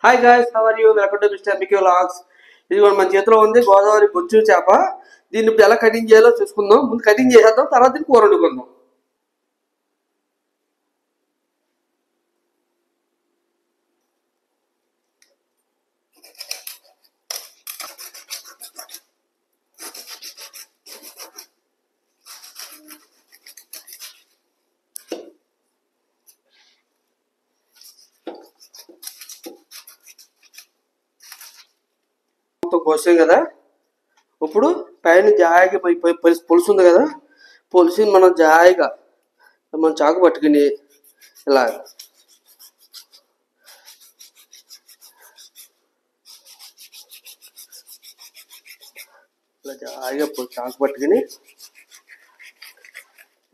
Hi guys, how are you? Welcome to mister MBK vlogs. ఇది కూడా మన చేతిలో ఉంది గోదావరి బొచ్చు చేప. దీన్ని ఇప్పుడు ఎలా కటింగ్ చేయాలో చూసుకుందాం. ముందు కటింగ్ చేసేద్దాం, తర్వాత దీన్ని కూర వండుకుందాం. కోసాం కదా, ఇప్పుడు పైన జాయిగా పులుసు ఉంది కదా, పులుసుని మనం జాయిగా మనం చాకు పట్టుకుని ఇలా ఇలా జాయిగా చాకు పట్టుకుని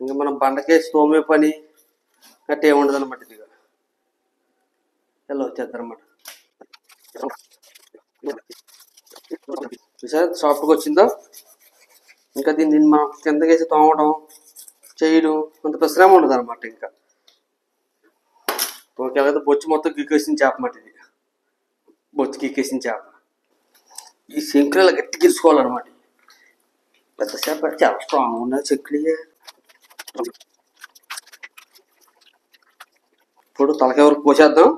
ఇంకా మనం బండకేసి తోమే పని గట్ట ఏముండదు అనమాట. ఇదిగా ఇలా వచ్చేద్దనమాట. సాఫ్ట్గా వచ్చిందో ఇంకా దీన్ని మనం కిందకేసి తోమడం చేయడం అంత పరిశ్రమ ఉండదు అనమాట. ఇంకా ఓకే, బొచ్చు మొత్తం గీకేసిన చేప అన్నమాట. ఇది బొచ్చు గీకేసిన చేప. ఈ శంకులు ఇలా గట్టి గీసుకోవాలన్నమాట. పెద్ద చేప చాలా స్ట్రాంగ్ ఉన్నది చెక్కులు. ఇప్పుడు తలకాయ వరకు పోసేద్దాం.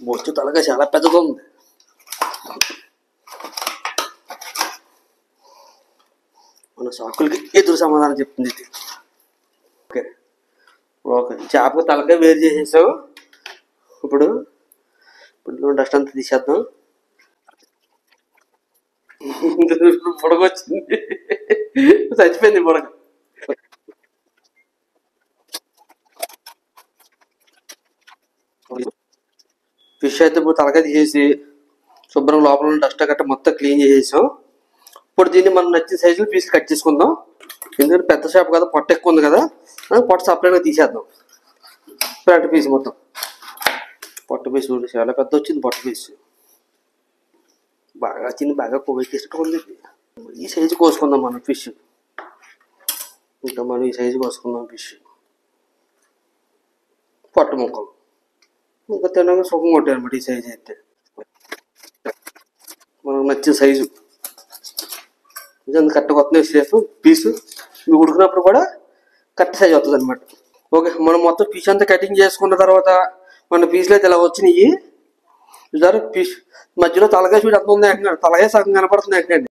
బొచ్చు తలకాయ చాలా పెద్దగా ఉంది. మన సాకులకి ఎదురు సమాధానం చెప్తుంది ఇది. ఓకే ఓకే, చేపకు తలకాయ వేరు చేసేసాం. ఇప్పుడు డస్ట్ అంతా తీసేద్దాం. బుడగ వచ్చింది, చచ్చిపోయింది బుడగ. ఫిష్ అయితే ఇప్పుడు తలకాయ తీసేసి శుభ్రం లోపల డస్ట్ గట్ట మొత్తం క్లీన్ చేసేసాం. ఇప్పుడు దీన్ని మనం నచ్చిన సైజులో పీసులు కట్ చేసుకుందాం. ఎందుకంటే పెద్ద చేప కదా, పొట్ట ఎక్కువ ఉంది కదా, పొట్ట సపరేట్గా తీసేద్దాం. ఫ్రంట్ పీస్ మొత్తం పొట్ట పీసు చాలా పెద్ద వచ్చింది. పొట్ట పీసు బాగా వచ్చింది, బాగా కొవ్వెక్కిస్తూ ఉంది. ఈ సైజు కోసుకుందాం మనం ఫిష్. ఇంకా మనం ఈ సైజు కోసుకుందాం ఫిష్. పొట్ట ముక్కలు ఇంకా తినగా సుఖం కొట్టాయి అనమాట. ఈ సైజు అయితే మనకు నచ్చిన సైజు నిజంగా కరెక్ట్గా వస్తుంది. సేఫ్ పీసు మీకు ఉడికినప్పుడు కూడా కరెక్ట్ సైజ్ వస్తుంది అనమాట. ఓకే, మనం మొత్తం పీస్ అంతా కటింగ్ చేసుకున్న తర్వాత మన పీసులు అయితే ఇలా వచ్చినాయి. పీస్ మధ్యలో తలకాయ చూడు అంత ఉంది అంటున్నాడు. తలకాయ సగం కనపడుతుంది అంటండి.